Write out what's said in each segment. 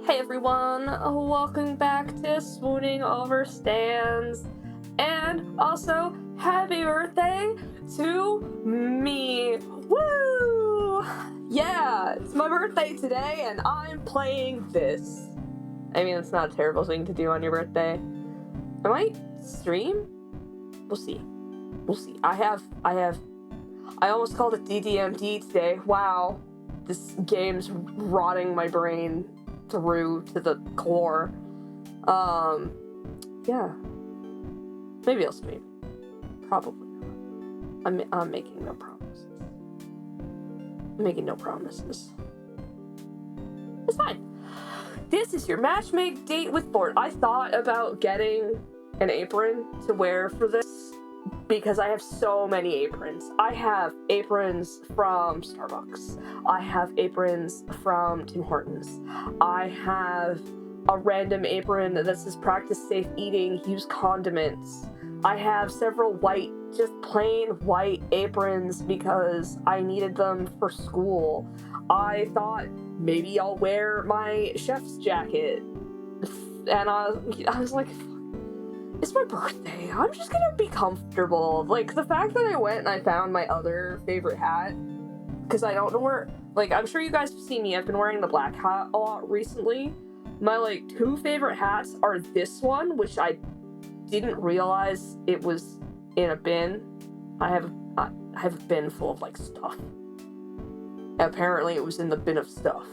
Hey everyone, welcome back to Swooning Over Stands, and also happy birthday to me! Woo! Yeah, it's my birthday today and I'm playing this. I mean, it's not a terrible thing to do on your birthday. I might stream? We'll see. We'll see. I almost called it DDMD today. Wow. This game's rotting my brain through to the core. Yeah. Maybe I'll stream. Probably not. I'm making no promises. I'm making no promises. It's fine. This is your matchmade date with Ford. I thought about getting an apron to wear for this because I have so many aprons. I have aprons from Starbucks. I have aprons from Tim Hortons. I have a random apron that says practice safe eating, use condiments. I have several white, just plain white aprons because I needed them for school. I thought maybe I'll wear my chef's jacket. And I was like, it's my birthday. I'm just gonna be comfortable. Like, the fact that I went and I found my other favorite hat, because I don't know where, like, I'm sure you guys have seen me. I've been wearing the black hat a lot recently. My, like, two favorite hats are this one, which I didn't realize it was in a bin. I have a bin full of, like, stuff. Apparently it was in the bin of stuff.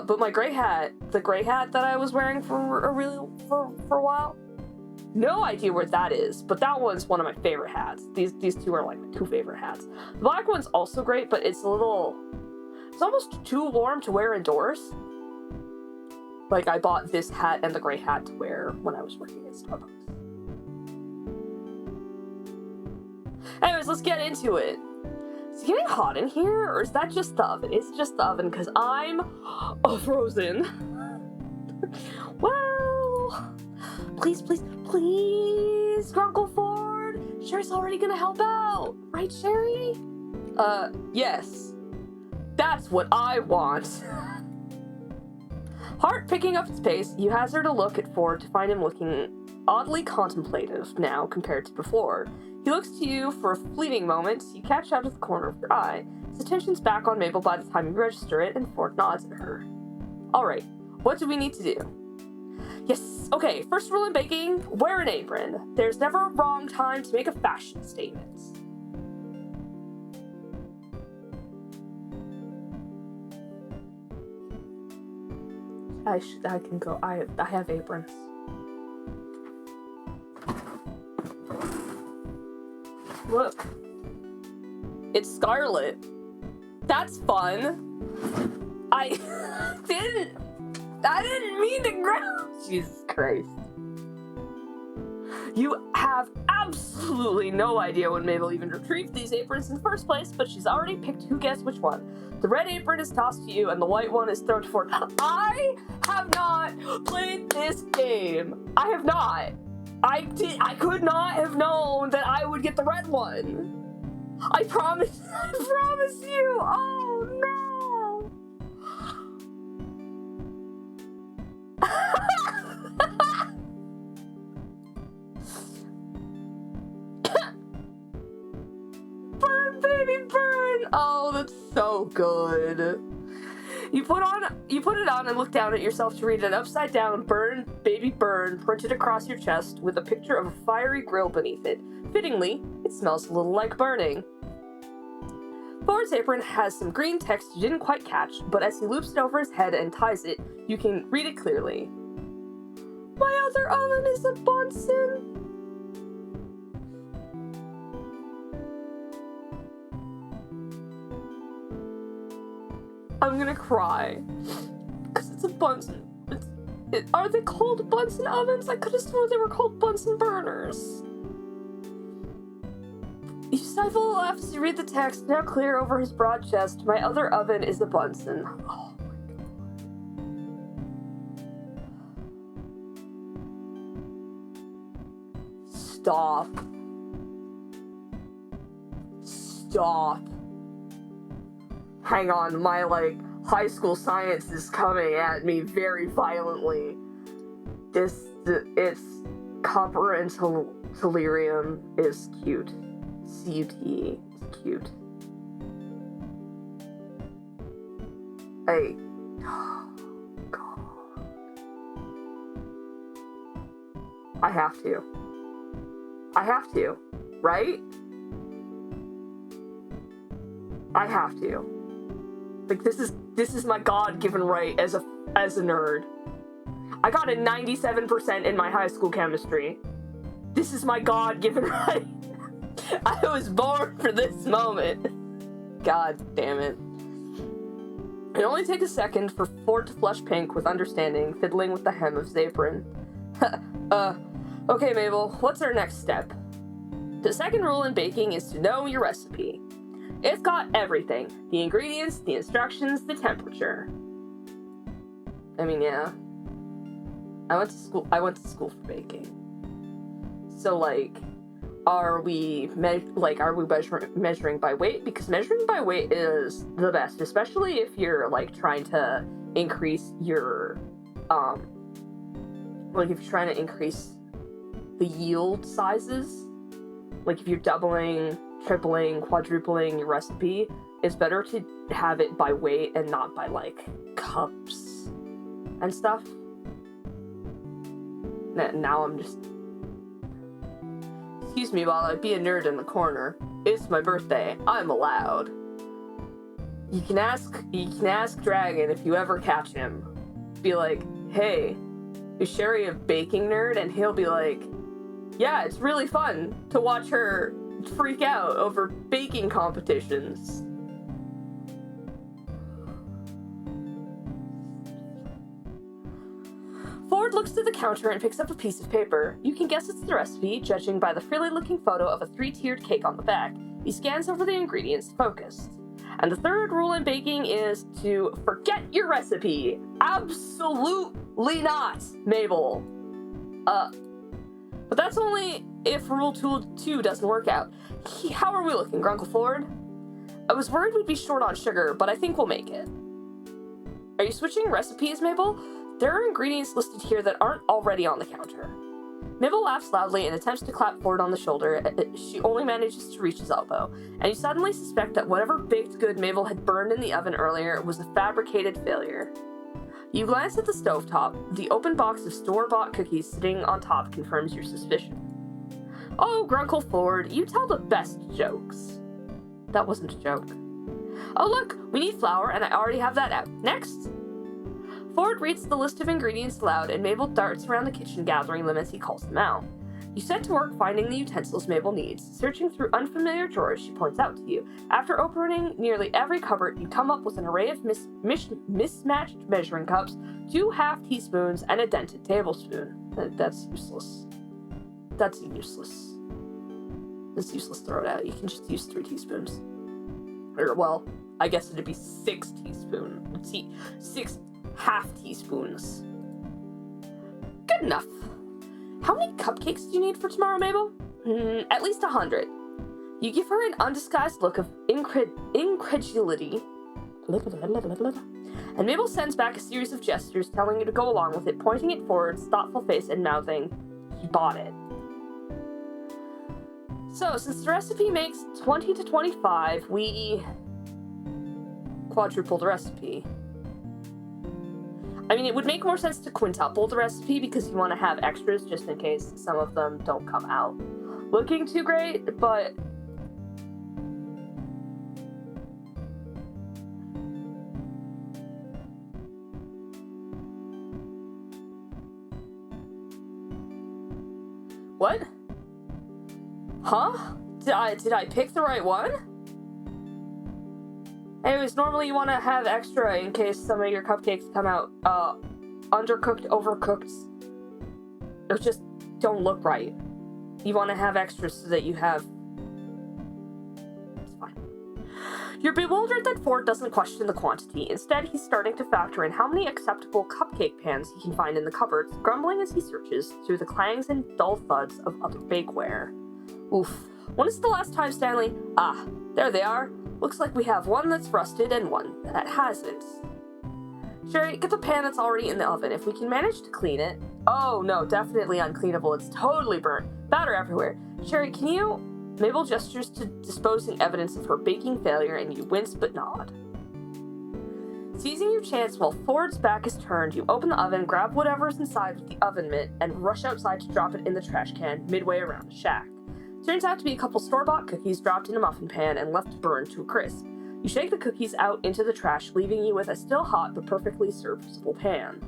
But my gray hat, the gray hat that I was wearing for a while, no idea where that is, but that one's one of my favorite hats. These two are like my two favorite hats. The black one's also great, but it's almost too warm to wear indoors. Like, I bought this hat and the gray hat to wear when I was working at Starbucks. Anyways, let's get into it. Is it getting hot in here, or is that just the oven? It's just the oven, because I'm frozen. Well, please, Uncle Ford. Sherry's already gonna help out. Right, Sherry? Yes. That's what I want. Heart picking up its pace, you hazard a look at Ford to find him looking oddly contemplative now compared to before. He looks to you for a fleeting moment. You catch out of the corner of your eye. His attention's back on Mabel by the time you register it, and Ford nods at her. Alright, what do we need to do? Yes, okay, first rule in baking, wear an apron. There's never a wrong time to make a fashion statement. I can go, I have aprons. Look, it's Scarlet. That's fun. I didn't mean to grab. Jesus Christ. You have absolutely no idea when Mabel even retrieved these aprons in the first place, but she's already picked who guessed which one. The red apron is tossed to you, and the white one is thrown to Ford. I have not played this game. I have not. I could not have known that I would get the red one. I promise you. Oh no. Burn, baby, burn. Oh, that's so good. You put it on and look down at yourself to read an upside down "Burn, Baby Burn" printed across your chest with a picture of a fiery grill beneath it. Fittingly, it smells a little like burning. Ford's apron has some green text you didn't quite catch, but as he loops it over his head and ties it, you can read it clearly. My other oven is a Bunsen. I'm gonna cry. Because it's a Bunsen. Are they called Bunsen ovens? I could have sworn they were called Bunsen burners. You stifle a laugh as you read the text, now clear over his broad chest. My other oven is a Bunsen. Oh my god. Stop. Hang on, my, like, high school science is coming at me very violently. It's copper and tellurium is cute. CUT is cute. Oh, God. I have to, right? I have to. Like, this is my God-given right as a nerd. I got a 97% in my high school chemistry. This is my God-given right. I was born for this moment. God damn it. It only takes a second for Ford to flush pink with understanding, fiddling with the hem of his apron. Okay, Mabel, what's our next step? The second rule in baking is to know your recipe. It's got everything. The ingredients, the instructions, the temperature. I mean, yeah. I went to school for baking. So, like, are we measuring by weight? Because measuring by weight is the best, especially if you're, like, trying to increase your, if you're trying to increase the yield sizes. Like, if you're doubling, tripling, quadrupling your recipe, it's better to have it by weight and not by, like, cups and stuff. Now I'm just... Excuse me while I be a nerd in the corner. It's my birthday. I'm allowed. You can ask Dragon if you ever catch him. Be like, hey, is Sherry a baking nerd? And he'll be like, yeah, it's really fun to watch her freak out over baking competitions. Ford looks to the counter and picks up a piece of paper. You can guess it's the recipe, judging by the frilly-looking photo of a 3-tiered cake on the back. He scans over the ingredients, focused. And the third rule in baking is to forget your recipe. Absolutely not, Mabel. But that's only if Rule 2 doesn't work out. How are we looking, Grunkle Ford? I was worried we'd be short on sugar, but I think we'll make it. Are you switching recipes, Mabel? There are ingredients listed here that aren't already on the counter. Mabel laughs loudly and attempts to clap Ford on the shoulder. She only manages to reach his elbow, and you suddenly suspect that whatever baked good Mabel had burned in the oven earlier was a fabricated failure. You glance at the stovetop. The open box of store-bought cookies sitting on top confirms your suspicion. Oh, Grunkle Ford, you tell the best jokes. That wasn't a joke. Oh look, we need flour, and I already have that out. Next! Ford reads the list of ingredients aloud, and Mabel darts around the kitchen gathering them as he calls them out. You set to work finding the utensils Mabel needs. Searching through unfamiliar drawers, she points out to you. After opening nearly every cupboard, you come up with an array of mismatched measuring cups, 2 half teaspoons, and a dented tablespoon. That's useless. That's useless. It's useless, throw it out. You can just use 3 teaspoons. Or, well, I guess it'd be 6 teaspoons. 6 half teaspoons. Good enough. How many cupcakes do you need for tomorrow, Mabel? At least 100. You give her an undisguised look of incredulity. And Mabel sends back a series of gestures telling you to go along with it, pointing at Ford's thoughtful face and mouthing, he bought it. So, since the recipe makes 20 to 25, we quadruple the recipe. I mean, it would make more sense to quintuple the recipe because you want to have extras just in case some of them don't come out looking too great, but... What? Huh? Did I pick the right one? Anyways, normally you want to have extra in case some of your cupcakes come out undercooked, overcooked, or just don't look right. You want to have extras so that you have... It's fine. You're bewildered that Ford doesn't question the quantity. Instead, he's starting to factor in how many acceptable cupcake pans he can find in the cupboards, grumbling as he searches through the clangs and dull thuds of other bakeware. Oof. When is the last time, Stanley? Ah, there they are. Looks like we have one that's rusted and one that hasn't. Sherry, get the pan that's already in the oven. If we can manage to clean it... Oh, no, definitely uncleanable. It's totally burnt. Batter everywhere. Sherry, can you... Mabel gestures to disposing evidence of her baking failure, and you wince but nod. Seizing your chance while Ford's back is turned, you open the oven, grab whatever's inside with the oven mitt, and rush outside to drop it in the trash can midway around the shack. Turns out to be a couple store-bought cookies dropped in a muffin pan and left to burn to a crisp. You shake the cookies out into the trash, leaving you with a still hot but perfectly serviceable pan.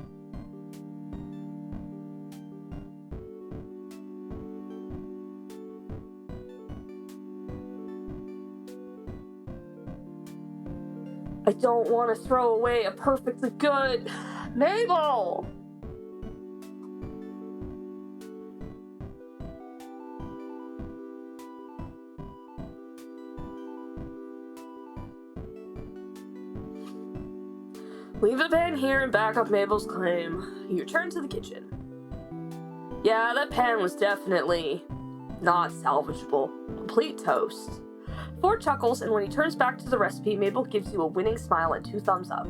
I don't want to throw away a perfectly good... Mabel! Leave the pan here and back up Mabel's claim. You return to the kitchen. Yeah, that pan was definitely not salvageable. Complete toast. Ford chuckles, and when he turns back to the recipe, Mabel gives you a winning smile and 2 thumbs up.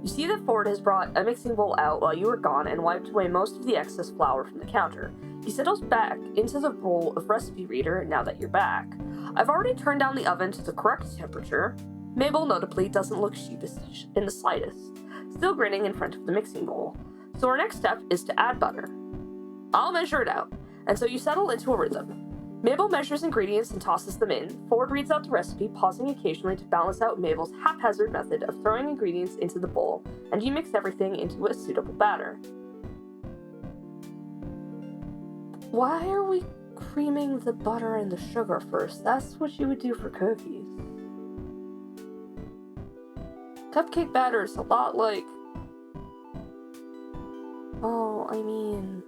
You see that Ford has brought a mixing bowl out while you were gone and wiped away most of the excess flour from the counter. He settles back into the role of recipe reader now that you're back. I've already turned down the oven to the correct temperature. Mabel notably doesn't look sheepish in the slightest, still grinning in front of the mixing bowl. So our next step is to add butter. I'll measure it out, and so you settle into a rhythm. Mabel measures ingredients and tosses them in. Ford reads out the recipe, pausing occasionally to balance out Mabel's haphazard method of throwing ingredients into the bowl, and you mix everything into a suitable batter. Why are we creaming the butter and the sugar first? That's what you would do for cookies. Cupcake batter is a lot like... Oh, I mean...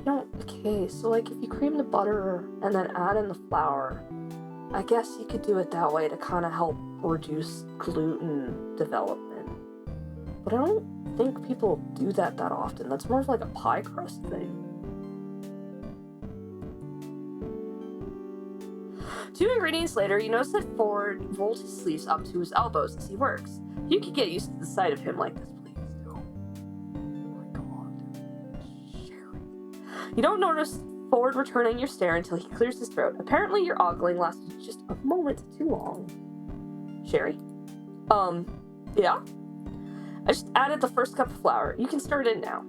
Okay, so like if you cream the butter and then add in the flour, I guess you could do it that way to kind of help reduce gluten development. But I don't think people do that often. That's more of like a pie crust thing. 2 ingredients later, you notice that Ford rolls his sleeves up to his elbows as he works. You could get used to the sight of him like this, please. Oh my god. Sherry. You don't notice Ford returning your stare until he clears his throat. Apparently your ogling lasted just a moment too long. Sherry? Yeah? I just added the first cup of flour. You can stir it in now.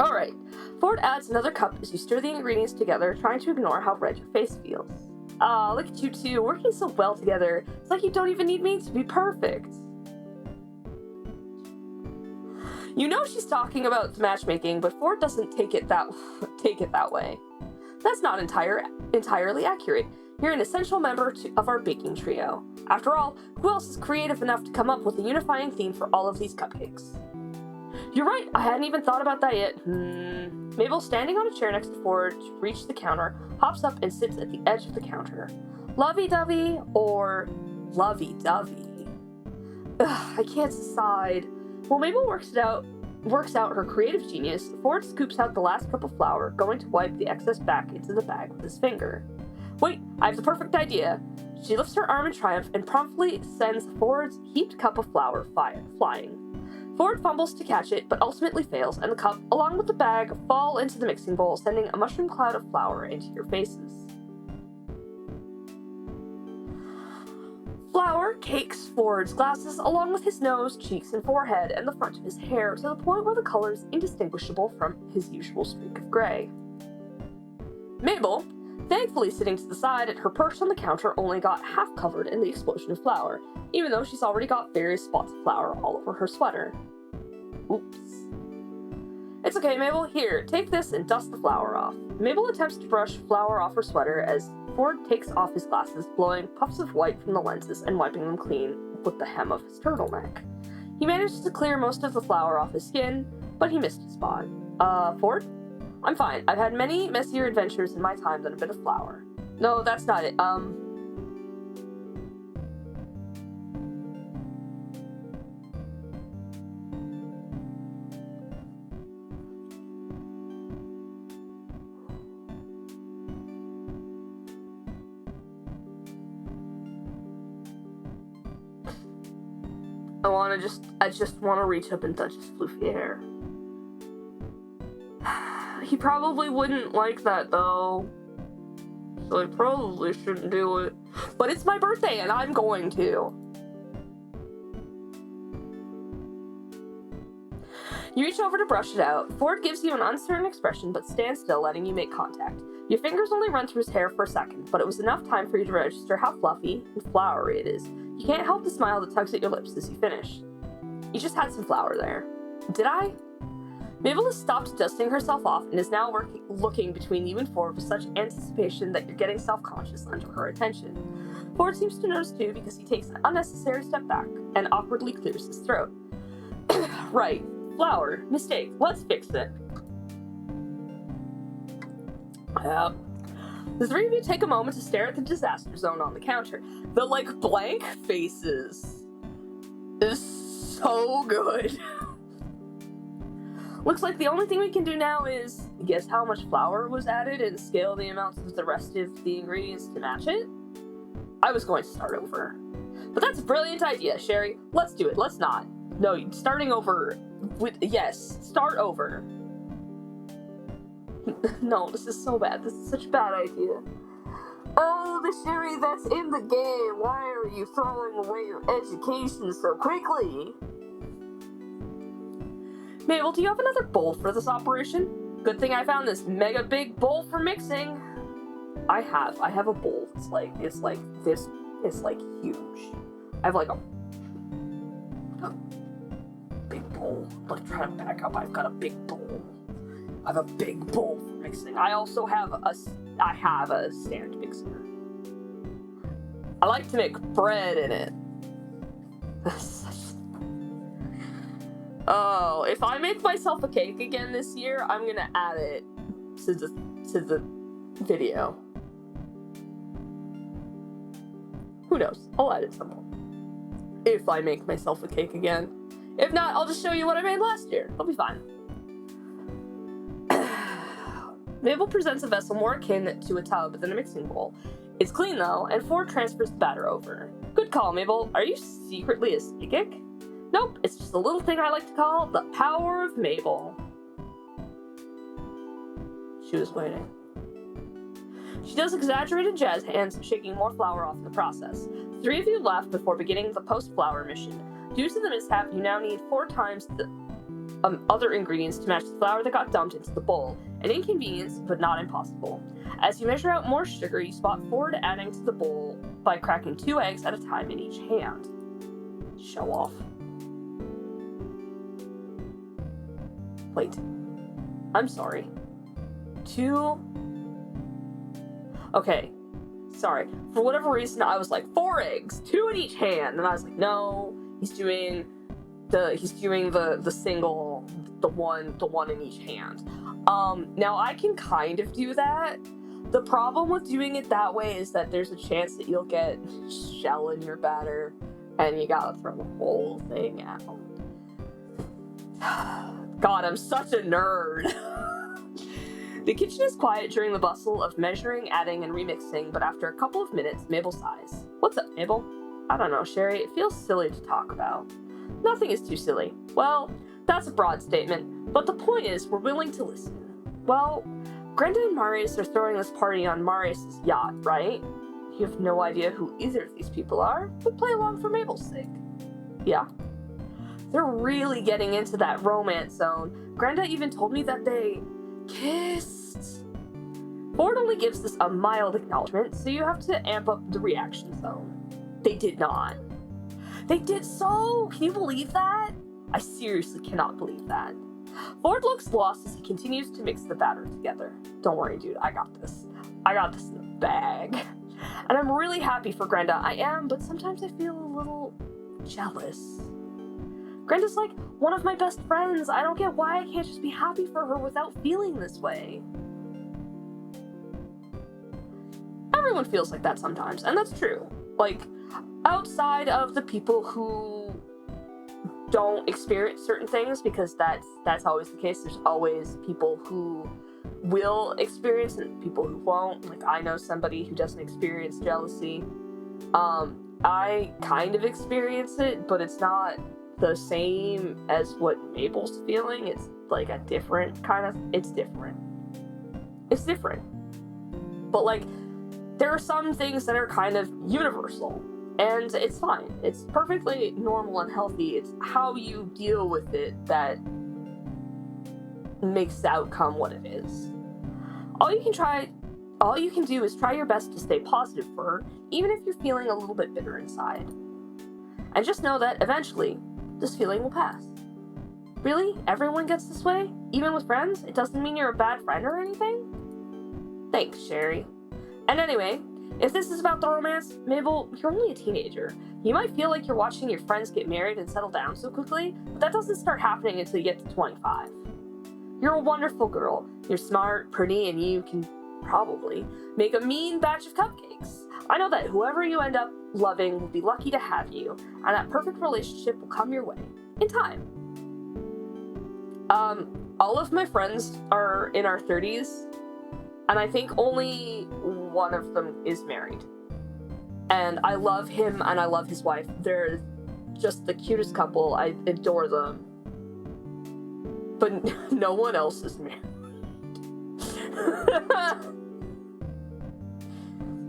Alright. Ford adds another cup as you stir the ingredients together, trying to ignore how red your face feels. Aw, look at you two, working so well together. It's like you don't even need me to be perfect. You know she's talking about matchmaking, but Ford doesn't take it that way. That's not entirely accurate. You're an essential member of our baking trio. After all, who else is creative enough to come up with a unifying theme for all of these cupcakes? You're right, I hadn't even thought about that yet. Mabel, standing on a chair next to Ford to reach the counter, hops up and sits at the edge of the counter. Lovey-dovey or lovey-dovey? I can't decide. While Mabel works out her creative genius, Ford scoops out the last cup of flour, going to wipe the excess back into the bag with his finger. Wait, I have the perfect idea. She lifts her arm in triumph and promptly sends Ford's heaped cup of flour flying. Ford fumbles to catch it, but ultimately fails, and the cup, along with the bag, fall into the mixing bowl, sending a mushroom cloud of flour into your faces. Flour cakes Ford's glasses, along with his nose, cheeks, and forehead, and the front of his hair, to the point where the color is indistinguishable from his usual streak of gray. Mabel, thankfully sitting to the side at her perch on the counter, only got half covered in the explosion of flour, even though she's already got various spots of flour all over her sweater. Oops. It's okay, Mabel. Here, take this and dust the flour off. Mabel attempts to brush flour off her sweater as Ford takes off his glasses, blowing puffs of white from the lenses and wiping them clean with the hem of his turtleneck. He manages to clear most of the flour off his skin, but he missed a spot. Ford? I'm fine. I've had many messier adventures in my time than a bit of flour. No, that's not it. just wanna reach up and touch his floofy hair. He probably wouldn't like that though. So I probably shouldn't do it. But it's my birthday and I'm going to. You reach over to brush it out. Ford gives you an uncertain expression but stands still, letting you make contact. Your fingers only run through his hair for a second, but it was enough time for you to register how fluffy and flowery it is. You can't help the smile that tugs at your lips as you finish. You just had some flour there. Did I? Mabel has stopped dusting herself off and is now looking between you and Ford with such anticipation that you're getting self-conscious under her attention. Ford seems to notice too because he takes an unnecessary step back and awkwardly clears his throat. Right. Flour. Mistake. Let's fix it. The three of you take a moment to stare at the disaster zone on the counter. The, blank faces is so good. Looks like the only thing we can do now is guess how much flour was added and scale the amounts of the rest of the ingredients to match it. I was going to start over. But that's a brilliant idea, Sherry. Let's do it. Let's not. No, starting over yes, start over. No, this is so bad. This is such a bad idea. Oh, the Sherry that's in the game. Why are you throwing away your education so quickly? Mabel, do you have another bowl for this operation? Good thing I found this mega big bowl for mixing. I have a bowl. It's like this. It's like huge. I have a big bowl. Like, trying to back up. I've got a big bowl. I have a big bowl for mixing. I also have a stand mixer. I like to make bread in it. Oh, if I make myself a cake again this year, I'm gonna add it to the video. Who knows? I'll add it somewhere. If I make myself a cake again. If not, I'll just show you what I made last year. It'll be fine. Mabel presents a vessel more akin to a tub than a mixing bowl. It's clean though, and Ford transfers the batter over. Good call, Mabel. Are you secretly a psychic? Nope, it's just a little thing I like to call the power of Mabel. She was waiting. She does exaggerated jazz hands, shaking more flour off in the process. The three of you left before beginning the post-flour mission. Due to the mishap, you now need 4 times the other ingredients to match the flour that got dumped into the bowl. An inconvenience, but not impossible. As you measure out more sugar, you spot Ford adding to the bowl by cracking 2 eggs at a time in each hand. Show off. Wait. I'm sorry. 2... Okay. Sorry. For whatever reason, I was like, 4 eggs, 2 in each hand. And I was like, no, he's doing the single, the one in each hand. Now I can kind of do that. The problem with doing it that way is that there's a chance that you'll get shell in your batter and you gotta throw the whole thing out. God, I'm such a nerd. The kitchen is quiet during the bustle of measuring, adding, and remixing, but after a couple of minutes, Mabel sighs. What's up, Mabel? I don't know, Sherry. It feels silly to talk about. Nothing is too silly. Well, that's a broad statement, but the point is, we're willing to listen. Well, Grenda and Marius are throwing this party on Marius' yacht, right? You have no idea who either of these people are, but play along for Mabel's sake. Yeah. They're really getting into that romance zone. Grenda even told me that they kissed. Ford only gives this a mild acknowledgement, so you have to amp up the reaction zone. They did not. They did so! Can you believe that? I seriously cannot believe that. Ford looks lost as he continues to mix the batter together. Don't worry, dude, I got this. I got this in the bag. And I'm really happy for Grenda. I am, but sometimes I feel a little jealous. Grenda's like one of my best friends. I don't get why I can't just be happy for her without feeling this way. Everyone feels like that sometimes, and that's true. Like, outside of the people who don't experience certain things, because that's always the case. There's always people who will experience it and people who won't. Like, I know somebody who doesn't experience jealousy. I kind of experience it, but it's not the same as what Mabel's feeling. It's like a different kind of, it's different. But like, there are some things that are kind of universal, and it's fine. It's perfectly normal and healthy. It's how you deal with it that makes the outcome what it is. All you can do is try your best to stay positive for her, even if you're feeling a little bit bitter inside. And just know that eventually, this feeling will pass. Really? Everyone gets this way? Even with friends? It doesn't mean you're a bad friend or anything? Thanks, Sherry. And anyway, if this is about the romance, Mabel, you're only a teenager. You might feel like you're watching your friends get married and settle down so quickly, but that doesn't start happening until you get to 25. You're a wonderful girl. You're smart, pretty, and you can probably make a mean batch of cupcakes. I know that whoever you end up loving will be lucky to have you, and that perfect relationship will come your way in time. All of my friends are in our 30s, and I think only one of them is married. And I love him and I love his wife. They're just the cutest couple. I adore them. But no one else is married.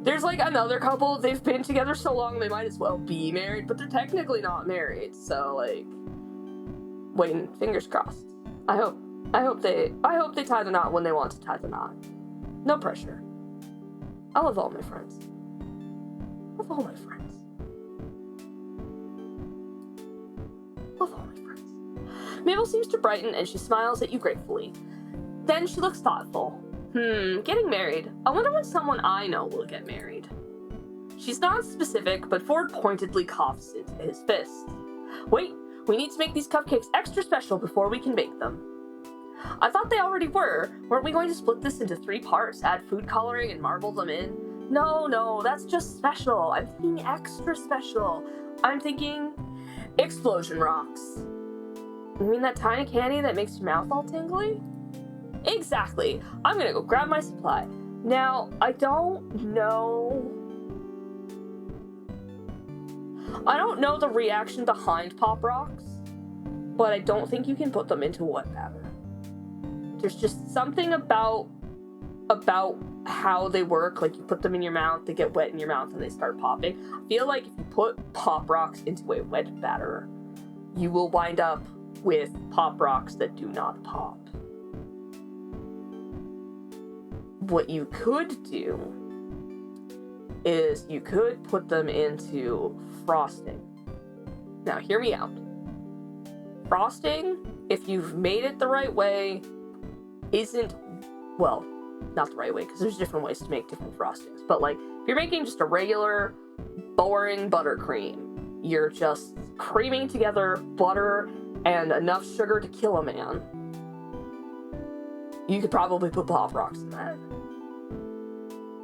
There's like another couple, they've been together so long they might as well be married, but they're technically not married, so like, waiting, fingers crossed. I hope they tie the knot when they want to tie the knot. No pressure. I love all my friends. Love all my friends. Love all my friends. Mabel seems to brighten and she smiles at you gratefully. Then she looks thoughtful. Getting married. I wonder when someone I know will get married. She's not specific, but Ford pointedly coughs into his fist. Wait, we need to make these cupcakes extra special before we can bake them. I thought they already were. Weren't we going to split this into 3 parts, add food coloring, and marble them in? No, that's just special. I'm thinking extra special. I'm thinking explosion rocks. You mean that tiny candy that makes your mouth all tingly? Exactly. I'm gonna go grab my supply. Now, I don't know the reaction behind Pop Rocks, but I don't think you can put them into wet batter. There's just something about how they work. Like, you put them in your mouth, they get wet in your mouth, and they start popping. I feel like if you put Pop Rocks into a wet batter, you will wind up with Pop Rocks that do not pop. What you could do is you could put them into frosting. Now, hear me out. Frosting, if you've made it the right way, isn't, well, not the right way, because there's different ways to make different frostings. But, like, if you're making just a regular, boring buttercream, you're just creaming together butter and enough sugar to kill a man. You could probably put Pop Rocks in that.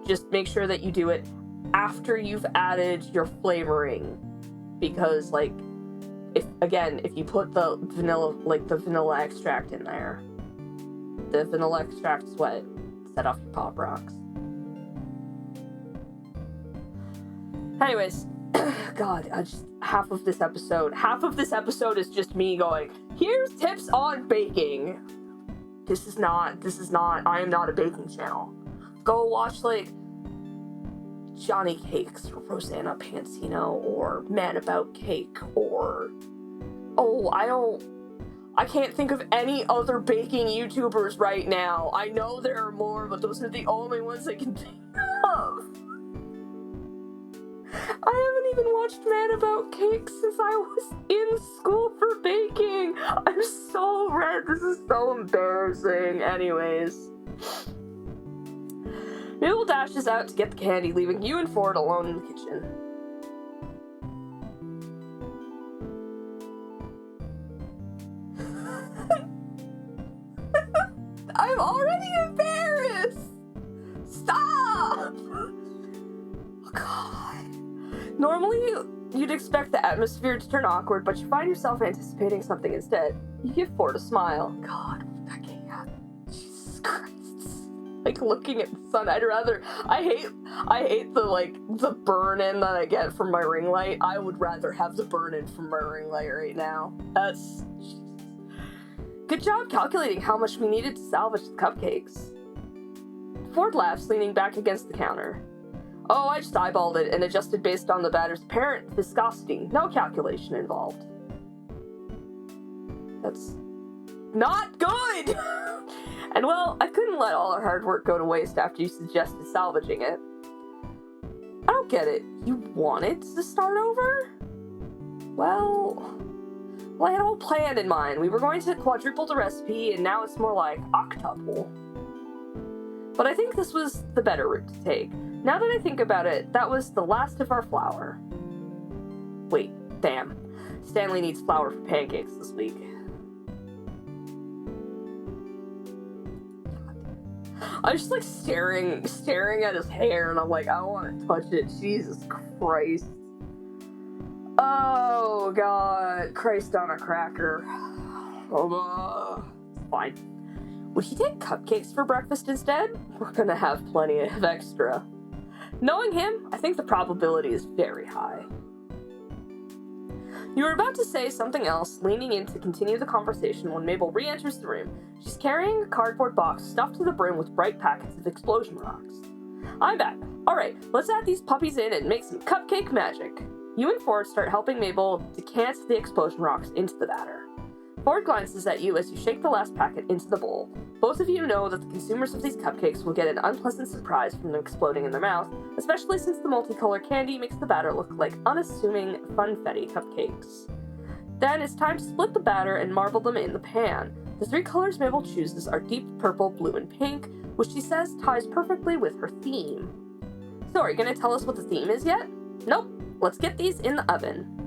Just make sure that you do it after you've added your flavoring, because, like, if you put the vanilla extract in there, the vanilla extract's what set off your Pop Rocks. Anyways, God, half of this episode is just me going, here's tips on baking. This is not, I am not a baking channel. Go watch, like, Johnny Cakes or Rosanna Pansino or Man About Cake or, I can't think of any other baking YouTubers right now. I know there are more, but those are the only ones I can think of. I haven't even watched Man About Cake since I was in school for baking. I'm so red. This is so embarrassing. Anyways. Mabel dashes out to get the candy, leaving you and Ford alone in the kitchen. I'm already embarrassed! Stop! Oh, God. Normally, you'd expect the atmosphere to turn awkward, but you find yourself anticipating something instead. You give Ford a smile. God, that can't happen. Jesus Christ. like looking at the sun. I hate the burn-in that I get from my ring light. I would rather have the burn-in from my ring light right now. That's... Good job calculating how much we needed to salvage the cupcakes. Ford laughs, leaning back against the counter. Oh, I just eyeballed it and adjusted based on the batter's apparent viscosity. No calculation involved. That's not good! And well, I couldn't let all our hard work go to waste after you suggested salvaging it. I don't get it. You wanted to start over? Well, I had a whole plan in mind. We were going to quadruple the recipe, and now it's more like octuple. But I think this was the better route to take. Now that I think about it, that was the last of our flour. Wait, damn. Stanley needs flour for pancakes this week. I'm just like staring at his hair, and I'm like, I want to touch it. Jesus Christ. Oh, God. Christ on a cracker. Oh, fine. Would he take cupcakes for breakfast instead? We're gonna have plenty of extra. Knowing him, I think the probability is very high. You were about to say something else, leaning in to continue the conversation when Mabel re-enters the room. She's carrying a cardboard box stuffed to the brim with bright packets of explosion rocks. I'm back. Alright, let's add these puppies in and make some cupcake magic. You and Ford start helping Mabel decant the explosion rocks into the batter. Ford glances at you as you shake the last packet into the bowl. Both of you know that the consumers of these cupcakes will get an unpleasant surprise from them exploding in their mouth, especially since the multicolored candy makes the batter look like unassuming funfetti cupcakes. Then it's time to split the batter and marble them in the pan. The three colors Mabel chooses are deep purple, blue, and pink, which she says ties perfectly with her theme. So are you going to tell us what the theme is yet? Nope. Let's get these in the oven.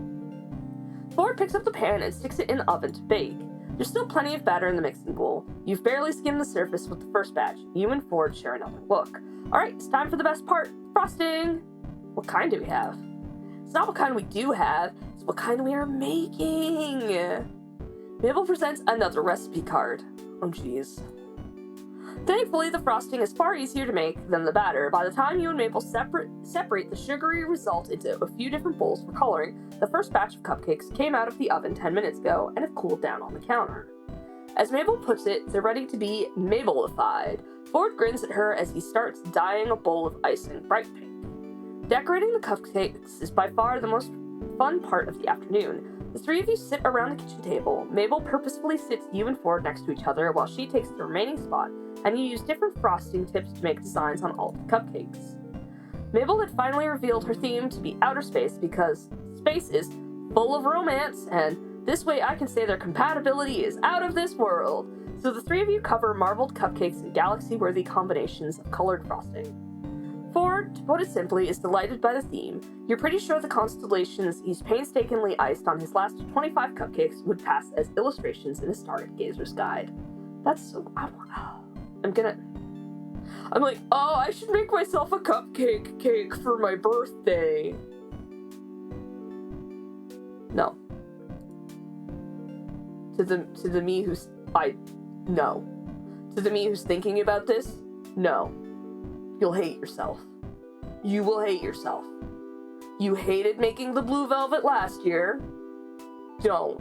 Ford picks up the pan and sticks it in the oven to bake. There's still plenty of batter in the mixing bowl. You've barely skimmed the surface with the first batch. You and Ford share another look. Alright, it's time for the best part, frosting! What kind do we have? It's not what kind we do have, it's what kind we are making! Mabel presents another recipe card. Oh jeez. Thankfully, the frosting is far easier to make than the batter. By the time you and Mabel separate the sugary result into a few different bowls for coloring, the first batch of cupcakes came out of the oven 10 minutes ago and have cooled down on the counter. As Mabel puts it, they're ready to be Mabelified. Ford grins at her as he starts dyeing a bowl of icing bright pink. Decorating the cupcakes is by far the most fun part of the afternoon. The three of you sit around the kitchen table. Mabel purposefully sits you and Ford next to each other while she takes the remaining spot, and you use different frosting tips to make designs on all the cupcakes. Mabel had finally revealed her theme to be outer space because space is full of romance, and this way I can say their compatibility is out of this world. So the three of you cover marbled cupcakes in galaxy-worthy combinations of colored frosting. Ford, to put it simply, is delighted by the theme. You're pretty sure the constellations he's painstakingly iced on his last 25 cupcakes would pass as illustrations in a stargazer's guide. That's so... I'm like, oh, I should make myself a cupcake cake for my birthday. No. To the me who's... No. To the me who's thinking about this, no. You'll hate yourself. You will hate yourself. You hated making the blue velvet last year. Don't.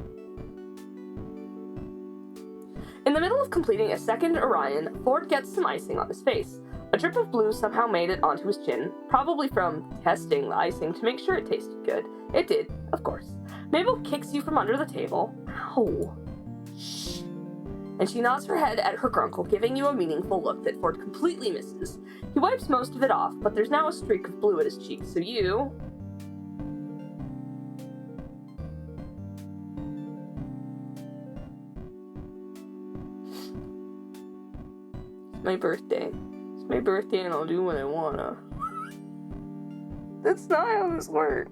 In the middle of completing a second Orion, Ford gets some icing on his face. A drip of blue somehow made it onto his chin, probably from testing the icing to make sure it tasted good. It did, of course. Mabel kicks you from under the table. Ow. Shh. And she nods her head at her grunkle, giving you a meaningful look that Ford completely misses. He wipes most of it off, but there's now a streak of blue at his cheek, so you... It's my birthday. It's my birthday and I'll do what I wanna. That's not how this works.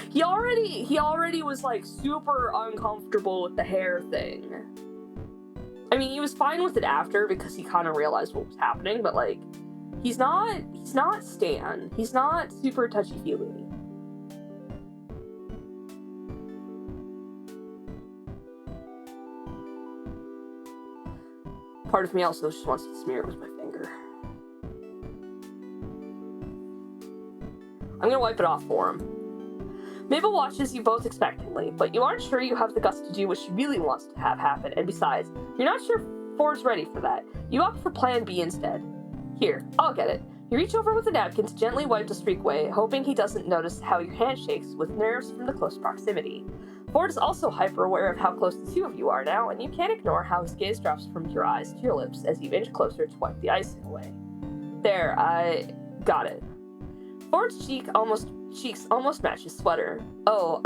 He already was like super uncomfortable with the hair thing. I mean, he was fine with it after because he kind of realized what was happening, but like, he's not Stan. He's not super touchy-feely. Part of me also just wants to smear it with my finger. I'm gonna wipe it off for him. Mabel watches you both expectantly, but you aren't sure you have the guts to do what she really wants to have happen, and besides, you're not sure Ford's ready for that. You opt for plan B instead. Here, I'll get it. You reach over with a napkin to gently wipe the streak away, hoping he doesn't notice how your hand shakes with nerves from the close proximity. Ford is also hyper-aware of how close the two of you are now, and you can't ignore how his gaze drops from your eyes to your lips as you inch closer to wipe the icing away. There, I got it. Ford's cheeks almost match his sweater. Oh,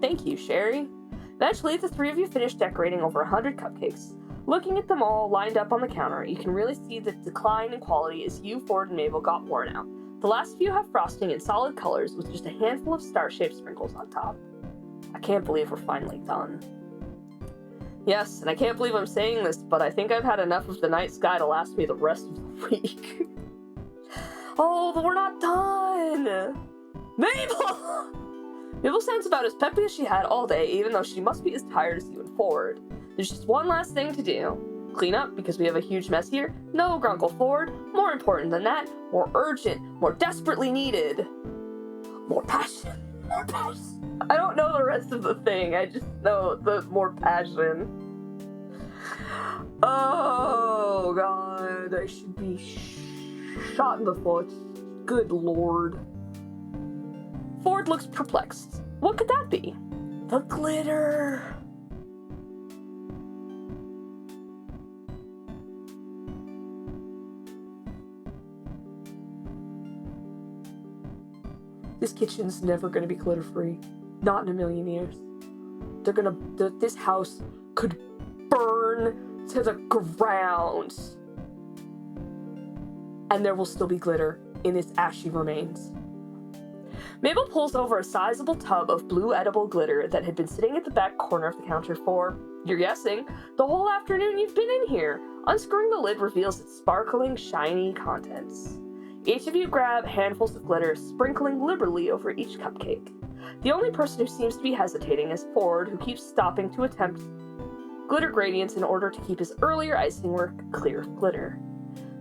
thank you, Sherry. Eventually, the three of you finish decorating over 100 cupcakes. Looking at them all lined up on the counter, you can really see the decline in quality as you, Ford, and Mabel got worn out. The last few have frosting in solid colors with just a handful of star-shaped sprinkles on top. I can't believe we're finally done. Yes, and I can't believe I'm saying this, but I think I've had enough of the night sky to last me the rest of the week. Oh, but we're not done! Mabel! Mabel sounds about as peppy as she had all day, even though she must be as tired as you and Ford. There's just one last thing to do. Clean up, because we have a huge mess here. No, Grunkle Ford. More important than that, more urgent, more desperately needed. More passion. More passion. I don't know the rest of the thing, I just know the more passion. Oh, God. I should be shot in the foot. Good Lord. Ford looks perplexed. What could that be? The glitter. This kitchen's never gonna be glitter-free. Not in a million years. This house could burn to the ground. And there will still be glitter in its ashy remains. Mabel pulls over a sizable tub of blue edible glitter that had been sitting at the back corner of the counter for, you're guessing, the whole afternoon you've been in here. Unscrewing the lid reveals its sparkling, shiny contents. Each of you grab handfuls of glitter, sprinkling liberally over each cupcake. The only person who seems to be hesitating is Ford, who keeps stopping to attempt glitter gradients in order to keep his earlier icing work clear of glitter.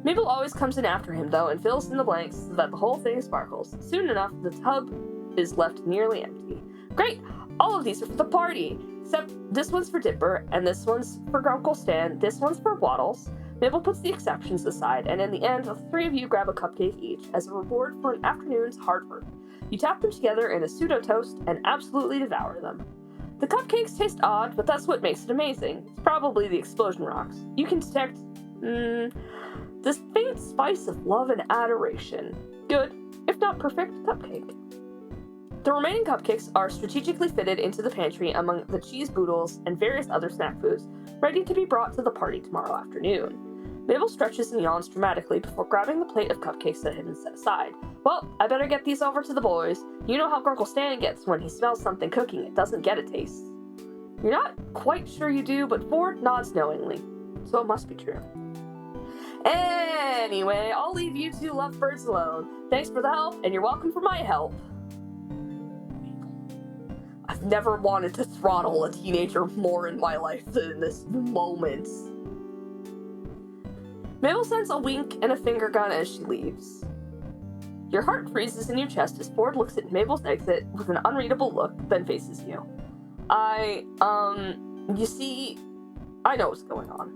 Mabel always comes in after him, though, and fills in the blanks so that the whole thing sparkles. Soon enough, the tub is left nearly empty. Great! All of these are for the party! Except this one's for Dipper, and this one's for Grunkle Stan, this one's for Waddles. Mabel puts the exceptions aside, and in the end, the three of you grab a cupcake each as a reward for an afternoon's hard work. You tap them together in a pseudo-toast and absolutely devour them. The cupcakes taste odd, but that's what makes it amazing. It's probably the explosion rocks. You can detect, this faint spice of love and adoration. Good, if not perfect, cupcake. The remaining cupcakes are strategically fitted into the pantry among the cheese boodles and various other snack foods, ready to be brought to the party tomorrow afternoon. Mabel stretches and yawns dramatically before grabbing the plate of cupcakes that had been set aside. Well, I better get these over to the boys. You know how Grunkle Stan gets when he smells something cooking it doesn't get a taste. You're not quite sure you do, but Ford nods knowingly, so it must be true. Anyway, I'll leave you two lovebirds alone. Thanks for the help, and you're welcome for my help. I've never wanted to throttle a teenager more in my life than in this moment. Mabel sends a wink and a finger gun as she leaves. Your heart freezes in your chest as Ford looks at Mabel's exit with an unreadable look, then faces you. You see, I know what's going on.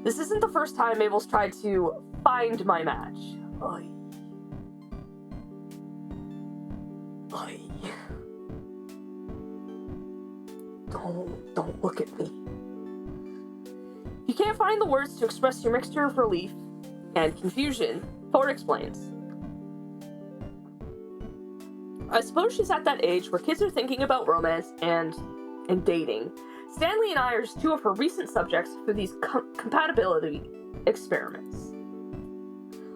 This isn't the first time Mabel's tried to find my match. Oy. Don't look at me. You can't find the words to express your mixture of relief and confusion. Ford explains. I suppose she's at that age where kids are thinking about romance and dating. Stanley and I are just two of her recent subjects for these compatibility experiments.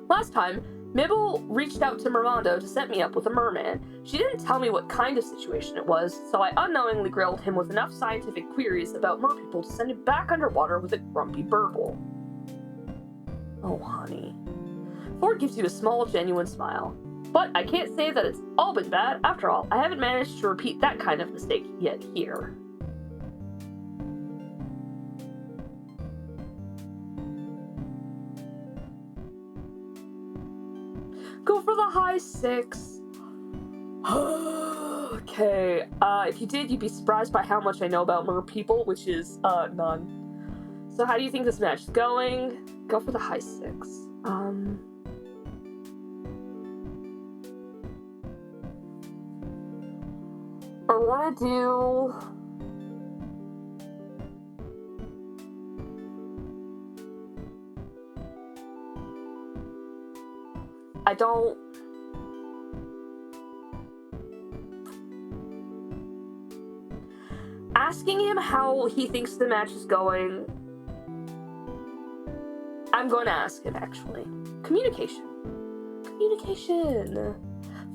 Last time, Mabel reached out to Mermando to set me up with a merman. She didn't tell me what kind of situation it was, so I unknowingly grilled him with enough scientific queries about merpeople to send him back underwater with a grumpy burble. Oh, honey. Ford gives you a small, genuine smile. But I can't say that it's all been bad. After all, I haven't managed to repeat that kind of mistake yet here. Go for the high 6. Okay, if you did, you'd be surprised by how much I know about mer people, which is, none. So how do you think this match is going? Go for the high 6. I wanna do... I don't... Asking him how he thinks the match is going... I'm going to ask him, actually. Communication. Communication.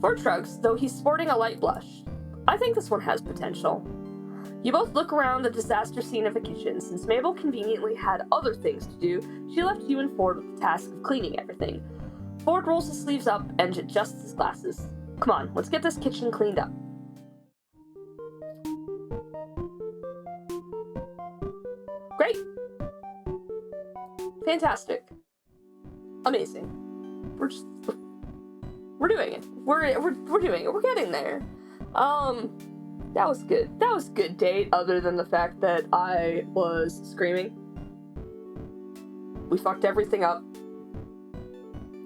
Ford shrugs, though he's sporting a light blush. I think this one has potential. You both look around the disaster scene of the kitchen. Since Mabel conveniently had other things to do, she left you and Ford with the task of cleaning everything. Ford rolls his sleeves up and adjusts his glasses. Come on, let's get this kitchen cleaned up. Great. Fantastic. Amazing. We're doing it. We're doing it. We're getting there. That was good. That was a good date, other than the fact that I was screaming. We fucked everything up.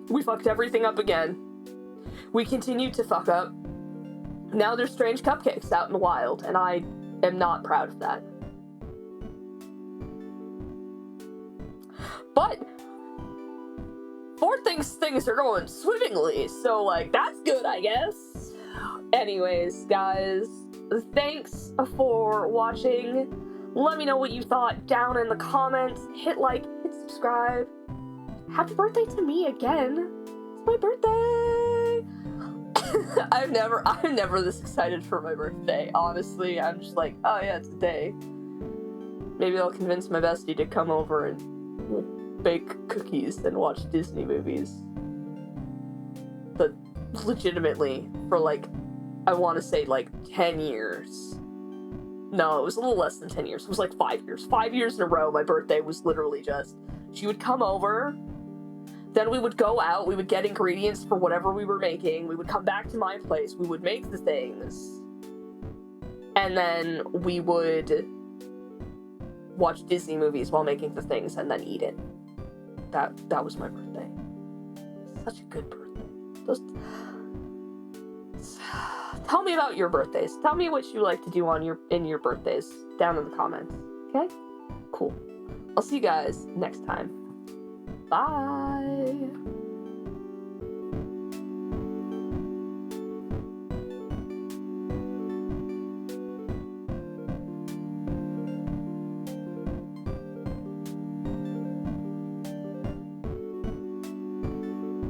We fucked everything up again. We continued to fuck up. Now there's strange cupcakes out in the wild, and I am not proud of that. But Ford thinks things are going swimmingly, so, like, that's good, I guess. Anyways, guys, thanks for watching. Let me know what you thought down in the comments. Hit like, hit subscribe. Happy birthday to me again. It's my birthday. I'm never this excited for my birthday. Honestly, I'm just like, oh yeah, it's a day. Maybe I'll convince my bestie to come over and bake cookies and watch Disney movies. But legitimately, for like, I want to say like 10 years. No, it was a little less than 10 years. It was like 5 years. 5 years in a row, my birthday was literally just, she would come over, then we would go out, we would get ingredients for whatever we were making, we would come back to my place, we would make the things, and then we would watch Disney movies while making the things and then eat it. That was my birthday. Such a good birthday. Tell me about your birthdays. Tell me what you like to do in your birthdays down in the comments. Okay? Cool. I'll see you guys next time. Bye.